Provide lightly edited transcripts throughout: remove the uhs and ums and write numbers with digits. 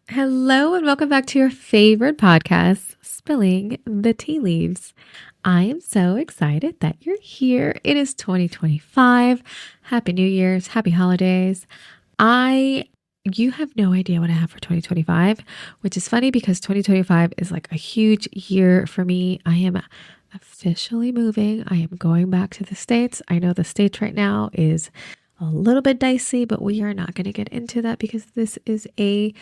Hello, and welcome back to your favorite podcast, Spilling the Tea Leaves. I am so excited that you're here. It is 2025. Happy New Year's, happy holidays. You have no idea what I have for 2025, which is funny because 2025 is like a huge year for me. I am officially moving. I am going back to the States. I know the States right now is a little bit dicey, but we are not going to get into that because this is a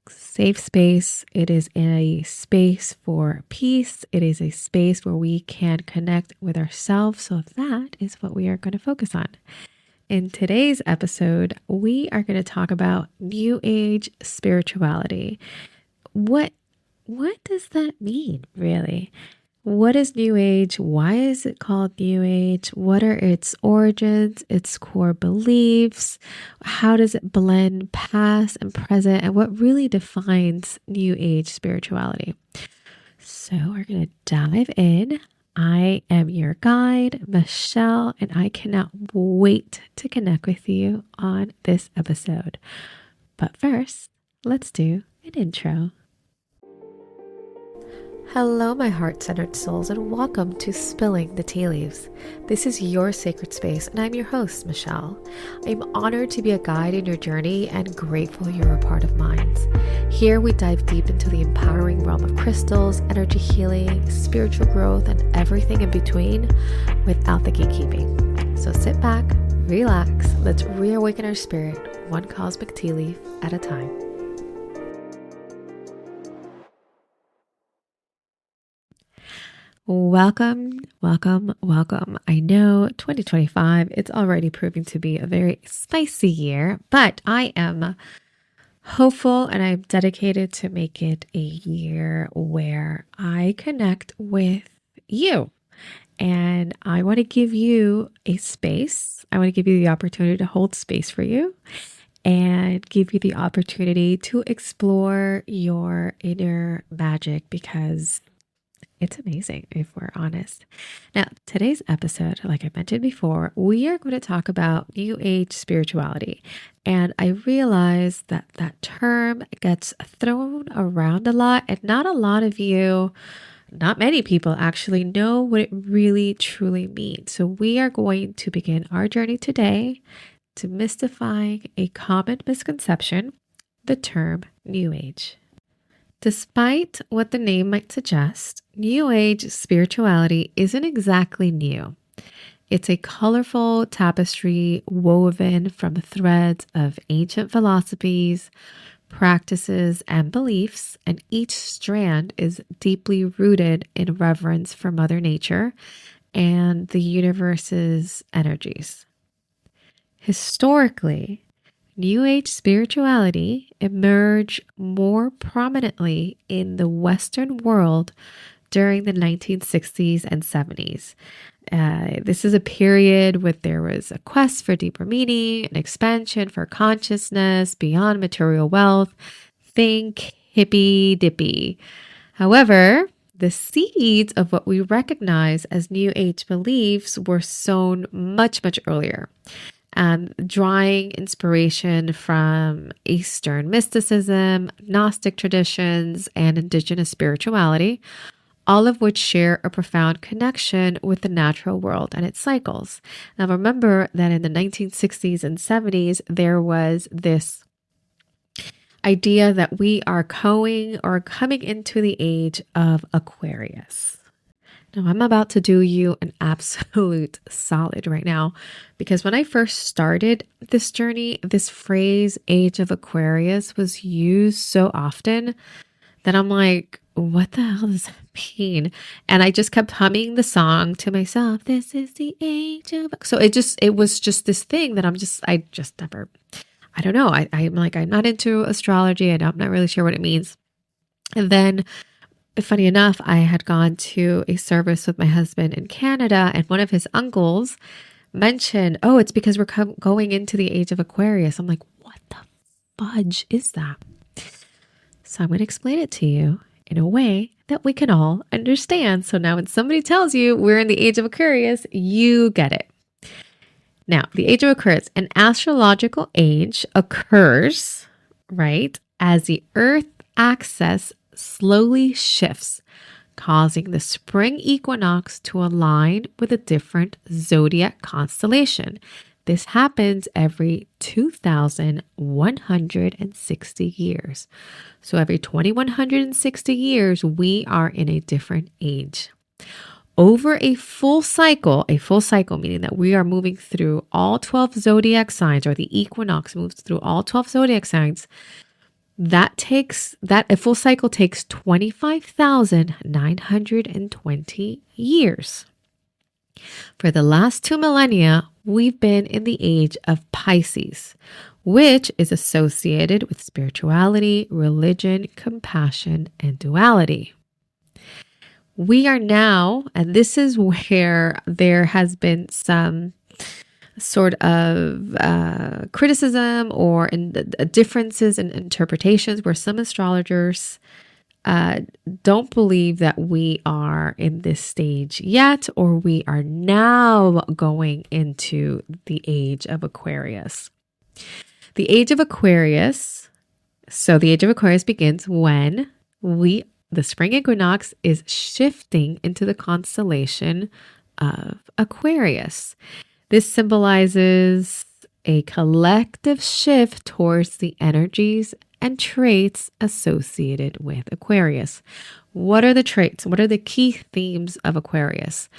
safe space. It is a space for peace. It is a space where we can connect with ourselves. So that is what we are going to focus on. In today's episode, we are going to talk about New Age spirituality. What does that mean, really? What is New Age? Why is it called New Age? What are its origins, its core beliefs? How does it blend past and present? And what really defines New Age spirituality? So we're going to dive in. I am your guide, Michelle, and I cannot wait to connect with you on this episode. But first, let's do an intro. Hello, my heart-centered souls, and welcome to Spilling the Tea Leaves. This is your sacred space, and I'm your host, Michelle. I'm honored to be a guide in your journey and grateful you're a part of mine. Here, we dive deep into the empowering realm of crystals, energy healing, spiritual growth, and everything in between without the gatekeeping. So sit back, relax, let's reawaken our spirit, one cosmic tea leaf at a time. Welcome. I know 2025, it's already proving to be a very spicy year, but I am hopeful and I'm dedicated to make it a year where I connect with you. And I want to give you a space. I want to give you the opportunity to hold space for you and give you the opportunity to explore your inner magic because it's amazing, if we're honest. Now, today's episode, like I mentioned before, we are going to talk about New Age spirituality. And I realize that that term gets thrown around a lot, and not a lot of you, not many people actually know what it really truly means. So we are going to begin our journey today demystifying a common misconception, the term New Age. Despite what the name might suggest, New Age spirituality isn't exactly new. It's a colorful tapestry woven from threads of ancient philosophies, practices, and beliefs, and each strand is deeply rooted in reverence for Mother Nature and the universe's energies. Historically, New Age spirituality emerged more prominently in the Western world during the 1960s and 70s. This is a period where there was a quest for deeper meaning, an expansion for consciousness beyond material wealth. Think hippy dippy. However, the seeds of what we recognize as New Age beliefs were sown much, much earlier. Drawing inspiration from Eastern mysticism, Gnostic traditions, and indigenous spirituality, all of which share a profound connection with the natural world and its cycles. Now, remember that in the 1960s and 70s, there was this idea that we are coming into the age of Aquarius. Now, I'm about to do you an absolute solid right now because when I first started this journey, this phrase, Age of Aquarius, was used so often that I'm like, what the hell does that mean? And I just kept humming the song to myself. This is the age of... So it was just this thing that I just never, I don't know. I'm not into astrology. I'm not really sure what it means. And then funny enough, I had gone to a service with my husband in Canada, and one of his uncles mentioned, oh, it's because we're going into the age of Aquarius. I'm like, what the fudge is that? So I'm going to explain it to you in a way that we can all understand. So now when somebody tells you we're in the age of Aquarius, you get it. Now, the age of Aquarius, an astrological age occurs, right, as the Earth axis slowly shifts, causing the spring equinox to align with a different zodiac constellation. This happens every 2,160 years. So every 2,160 years, we are in a different age. Over a full cycle meaning that we are moving through all 12 zodiac signs, or the equinox moves through all 12 zodiac signs, a full cycle takes 25,920 years. For the last 2 millennia, we've been in the age of Pisces, which is associated with spirituality, religion, compassion, and duality. We are now, and this is where there has been some sort of criticism or differences in interpretations, where some astrologers don't believe that we are in this stage yet, or we are now going into the age of Aquarius. The age of Aquarius begins when the spring equinox is shifting into the constellation of Aquarius. This symbolizes a collective shift towards the energies and traits associated with Aquarius. What are the traits? What are the key themes of Aquarius?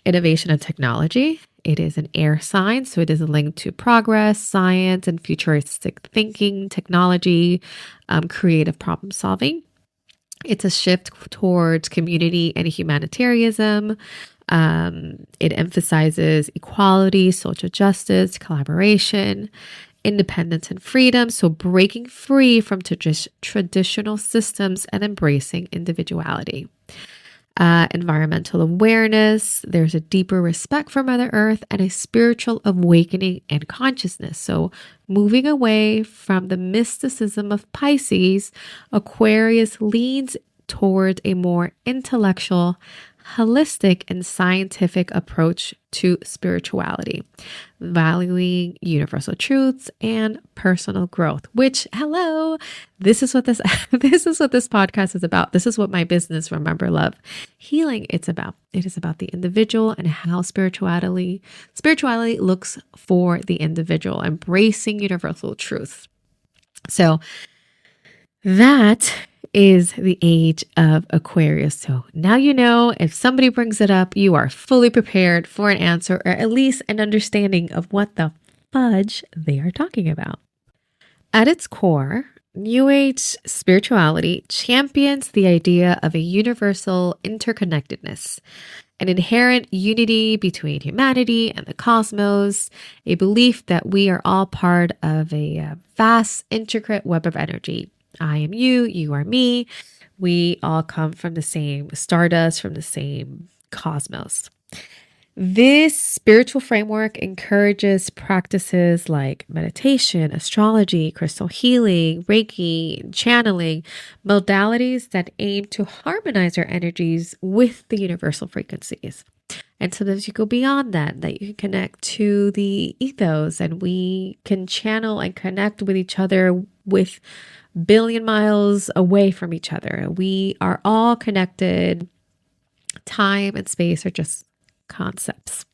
Innovation and technology. It is an air sign, so it is linked to progress, science, and futuristic thinking, technology, creative problem solving. It's a shift towards community and humanitarianism. It emphasizes equality, social justice, collaboration, independence, and freedom. So breaking free from traditional systems and embracing individuality. Environmental awareness. There's a deeper respect for Mother Earth and a spiritual awakening and consciousness. So moving away from the mysticism of Pisces, Aquarius leans toward a more intellectual, holistic, and scientific approach to spirituality, valuing universal truths and personal growth, which, this is what this podcast is about. This is what my business, Remember Love Healing, it's about. It is about the individual and how spirituality looks for the individual, embracing universal truth. So that is the age of Aquarius. So now you know, if somebody brings it up, you are fully prepared for an answer, or at least an understanding of what the fudge they are talking about. At its core, New Age spirituality champions the idea of a universal interconnectedness, an inherent unity between humanity and the cosmos, a belief that we are all part of a vast, intricate web of energy. I am you, you are me. We all come from the same stardust, from the same cosmos. This spiritual framework encourages practices like meditation, astrology, crystal healing, Reiki, channeling, modalities that aim to harmonize our energies with the universal frequencies. And sometimes you go beyond that you can connect to the ethos, and we can channel and connect with each other with billion miles away from each other. We are all connected. Time and space are just concepts.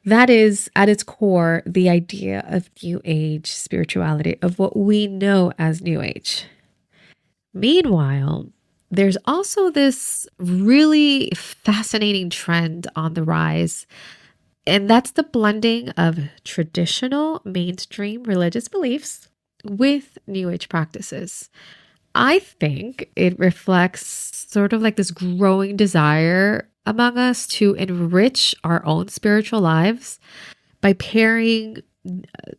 That is, at its core, the idea of New Age spirituality, of what we know as New Age. Meanwhile, there's also this really fascinating trend on the rise, and that's the blending of traditional mainstream religious beliefs with New Age practices. I think it reflects sort of like this growing desire among us to enrich our own spiritual lives by pairing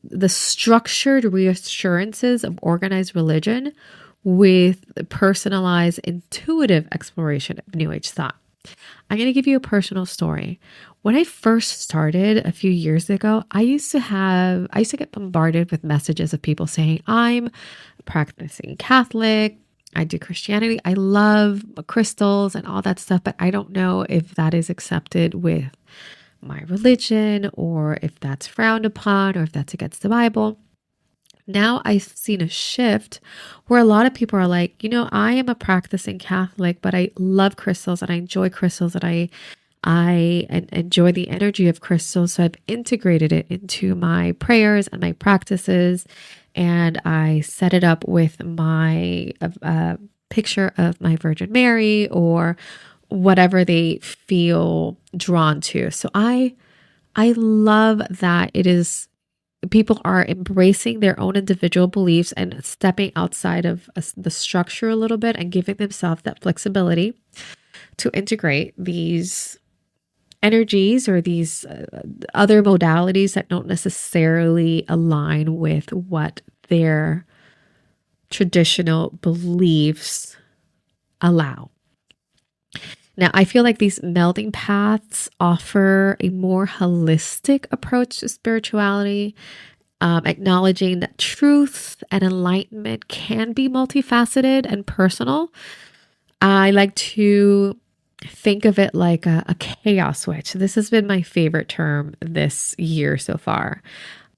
the structured reassurances of organized religion with the personalized, intuitive exploration of New Age thought. I'm going to give you a personal story. When I first started a few years ago, I used to get bombarded with messages of people saying, I'm a practicing Catholic, I do Christianity, I love crystals and all that stuff, but I don't know if that is accepted with my religion, or if that's frowned upon, or if that's against the Bible. Now I've seen a shift where a lot of people are like, I am a practicing Catholic, but I love crystals and I enjoy crystals and I enjoy the energy of crystals. So I've integrated it into my prayers and my practices. And I set it up with my picture of my Virgin Mary or whatever they feel drawn to. So I love that people are embracing their own individual beliefs and stepping outside of the structure a little bit and giving themselves that flexibility to integrate these energies or these other modalities that don't necessarily align with what their traditional beliefs allow. Now, I feel like these melding paths offer a more holistic approach to spirituality, acknowledging that truth and enlightenment can be multifaceted and personal. I like to think of it like a chaos switch. This has been my favorite term this year so far.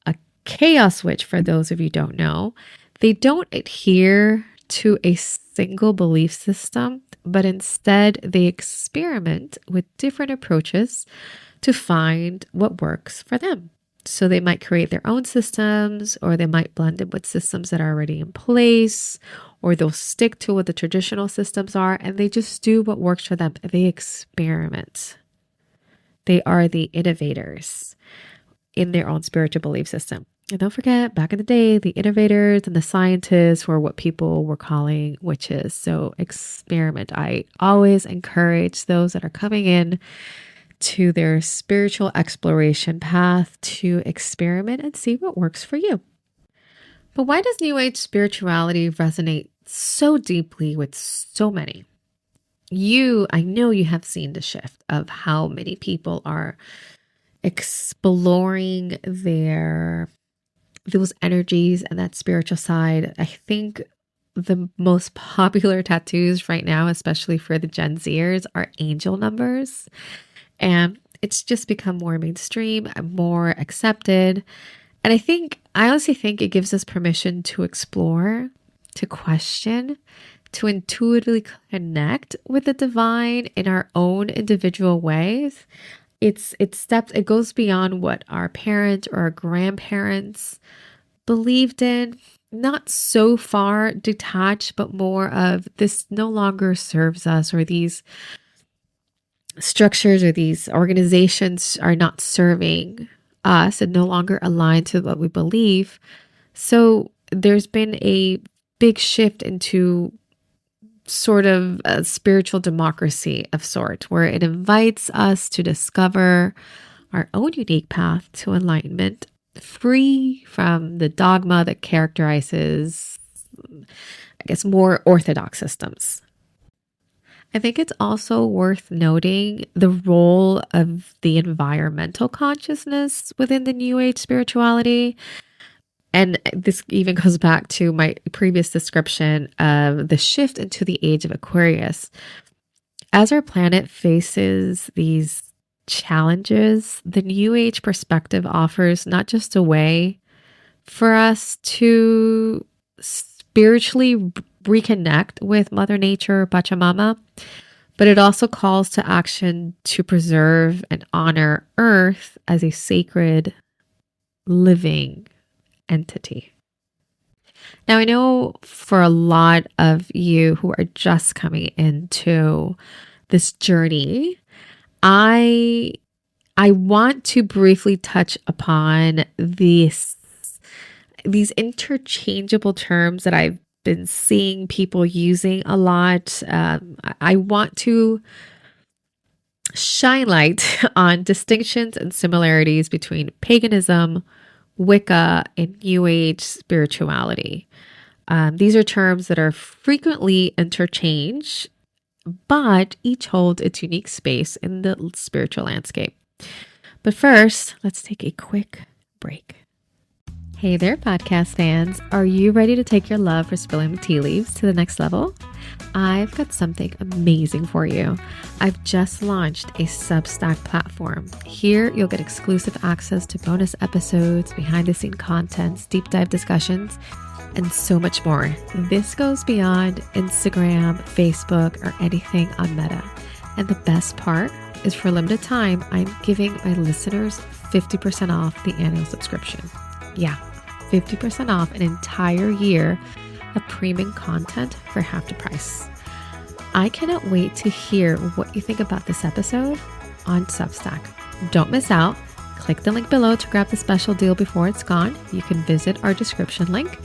A chaos switch, for those of you who don't know, they don't adhere to a single belief system, but instead they experiment with different approaches to find what works for them. So they might create their own systems, or they might blend it with systems that are already in place, or they'll stick to what the traditional systems are, and they just do what works for them. They experiment. They are the innovators in their own spiritual belief system. And don't forget, back in the day, the innovators and the scientists were what people were calling witches. So experiment. I always encourage those that are coming in to their spiritual exploration path to experiment and see what works for you. But why does New Age spirituality resonate so deeply with so many? I know you have seen the shift of how many people are exploring those energies and that spiritual side. I think the most popular tattoos right now, especially for the Gen Zers, are angel numbers. And it's just become more mainstream and more accepted. And I honestly think it gives us permission to explore, to question, to intuitively connect with the divine in our own individual ways. It goes beyond what our parents or our grandparents believed in, not so far detached, but more of this no longer serves us, or these structures or these organizations are not serving us and no longer aligned to what we believe. So there's been a big shift into sort of a spiritual democracy of sort, where it invites us to discover our own unique path to enlightenment, free from the dogma that characterizes, more orthodox systems. I think it's also worth noting the role of the environmental consciousness within the New Age spirituality. And this even goes back to my previous description of the shift into the age of Aquarius. As our planet faces these challenges, the New Age perspective offers not just a way for us to spiritually reconnect with Mother Nature, Pachamama, but it also calls to action to preserve and honor Earth as a sacred, living entity. Now, I know for a lot of you who are just coming into this journey, I want to briefly touch upon these interchangeable terms that I've been seeing people using a lot. I want to shine light on distinctions and similarities between paganism, Wicca, and New Age spirituality. These are terms that are frequently interchanged, but each holds its unique space in the spiritual landscape. But first, let's take a quick break. Hey there, podcast fans. Are you ready to take your love for spilling the tea leaves to the next level? I've got something amazing for you. I've just launched a Substack platform. Here, you'll get exclusive access to bonus episodes, behind the scene contents, deep dive discussions, and so much more. This goes beyond Instagram, Facebook, or anything on Meta. And the best part is, for a limited time, I'm giving my listeners 50% off the annual subscription. Yeah, 50% off an entire year of premium content for half the price. I cannot wait to hear what you think about this episode on Substack. Don't miss out. Click the link below to grab the special deal before it's gone. You can visit our description link.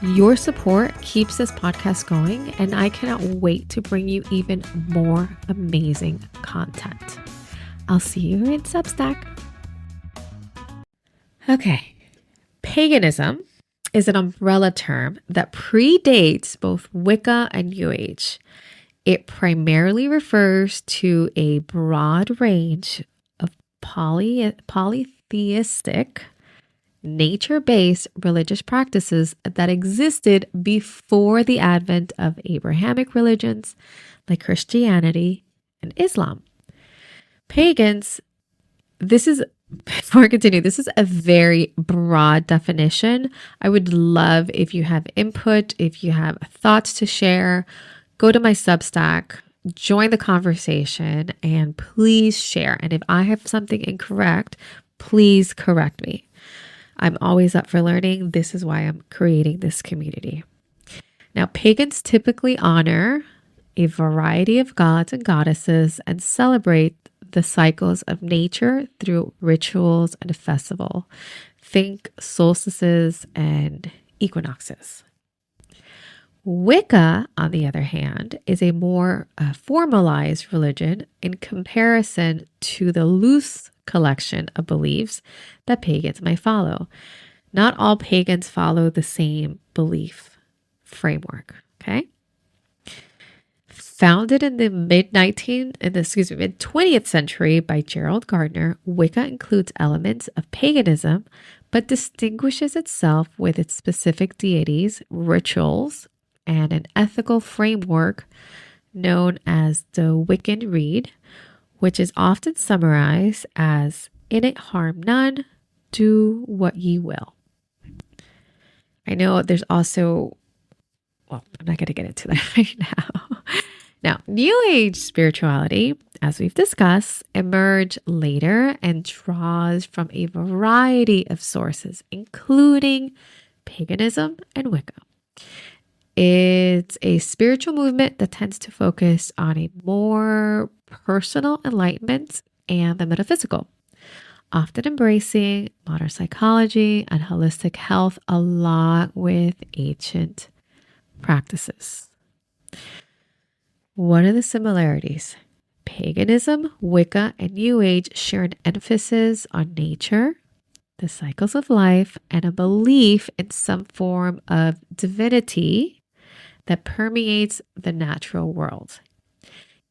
Your support keeps this podcast going, and I cannot wait to bring you even more amazing content. I'll see you in Substack. Okay. Paganism is an umbrella term that predates both Wicca and New Age. It primarily refers to a broad range of polytheistic, nature-based religious practices that existed before the advent of Abrahamic religions like Christianity and Islam. Pagans, before I continue, this is a very broad definition. I would love if you have input, if you have thoughts to share, go to my Substack, join the conversation, and please share. And if I have something incorrect, please correct me. I'm always up for learning. This is why I'm creating this community. Now, pagans typically honor a variety of gods and goddesses and celebrate the cycles of nature through rituals and a festival. Think solstices and equinoxes. Wicca, on the other hand, is a more formalized religion in comparison to the loose collection of beliefs that pagans might follow. Not all pagans follow the same belief framework, okay? Founded in the mid-20th century by Gerald Gardner, Wicca includes elements of paganism, but distinguishes itself with its specific deities, rituals, and an ethical framework known as the Wiccan Rede, which is often summarized as "in it harm none, do what ye will." I know there's also, I'm not going to get into that right now. Now, New Age spirituality, as we've discussed, emerged later and draws from a variety of sources, including paganism and Wicca. It's a spiritual movement that tends to focus on a more personal enlightenment and the metaphysical, often embracing modern psychology and holistic health along with ancient practices. What are the similarities? Paganism, Wicca, and New Age share an emphasis on nature, the cycles of life, and a belief in some form of divinity that permeates the natural world.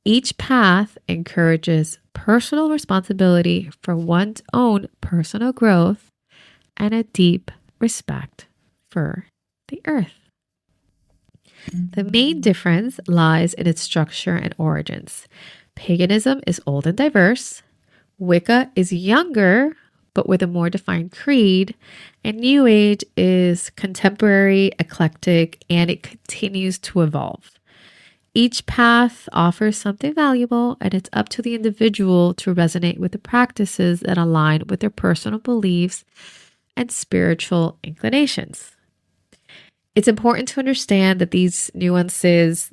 Each path encourages personal responsibility for one's own personal growth and a deep respect for the earth. The main difference lies in its structure and origins. Paganism is old and diverse. Wicca is younger, but with a more defined creed. And New Age is contemporary, eclectic, and it continues to evolve. Each path offers something valuable, and it's up to the individual to resonate with the practices that align with their personal beliefs and spiritual inclinations. It's important to understand that these nuances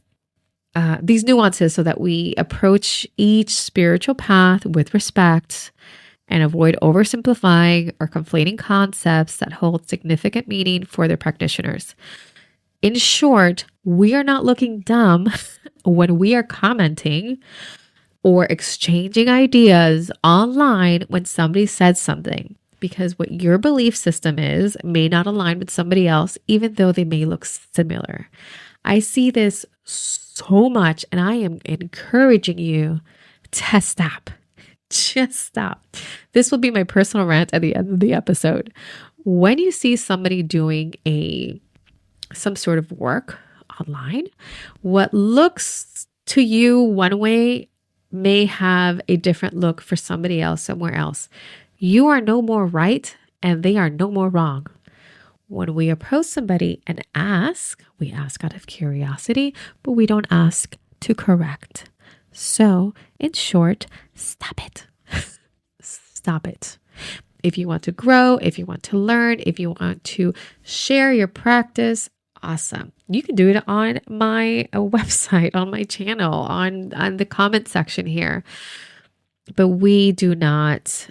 so that we approach each spiritual path with respect and avoid oversimplifying or conflating concepts that hold significant meaning for their practitioners. In short, we are not looking dumb when we are commenting or exchanging ideas online when somebody says something, because what your belief system is may not align with somebody else, even though they may look similar. I see this so much, and I am encouraging you to stop. Just stop. This will be my personal rant at the end of the episode. when you see somebody doing some sort of work online, what looks to you one way may have a different look for somebody else somewhere else. You are no more right and they are no more wrong. When we approach somebody and we ask out of curiosity, but we don't ask to correct. So, in short, stop it. Stop it. If you want to grow, if you want to learn, if you want to share your practice, awesome. You can do it on my website, on my channel, on the comment section here. But we do not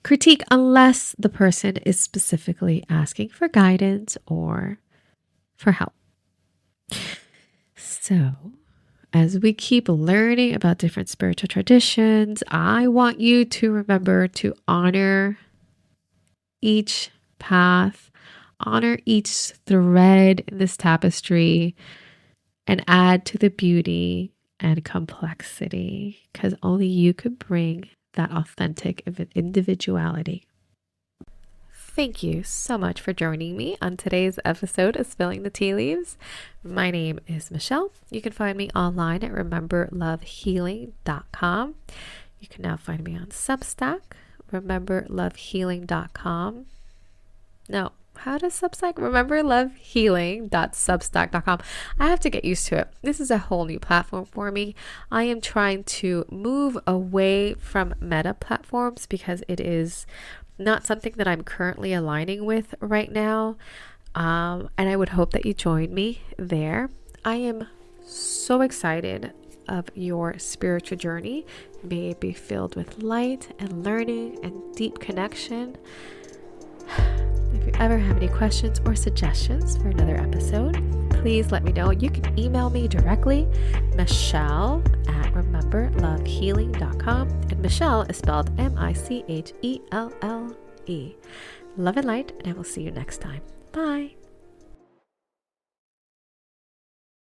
critique unless the person is specifically asking for guidance or for help. So, as we keep learning about different spiritual traditions, I want you to remember to honor each path, honor each thread in this tapestry, and add to the beauty and complexity, because only you could bring that authentic individuality. Thank you so much for joining me on today's episode of Spilling the Tea Leaves. My name is Michelle. You can find me online at rememberlovehealing.com. You can now find me on Substack, rememberlovehealing.com. No, how does Substack? rememberlovehealing.substack.com. I have to get used to it. This is a whole new platform for me. I am trying to move away from meta platforms because it is not something that I'm currently aligning with right now. And I would hope that you join me there. I am so excited of your spiritual journey. May it be filled with light and learning and deep connection. If you ever have any questions or suggestions for another episode, please let me know. You can email me directly, michelle@rememberlovehealing.com. And Michelle is spelled Michelle. Love and light, and I will see you next time. Bye.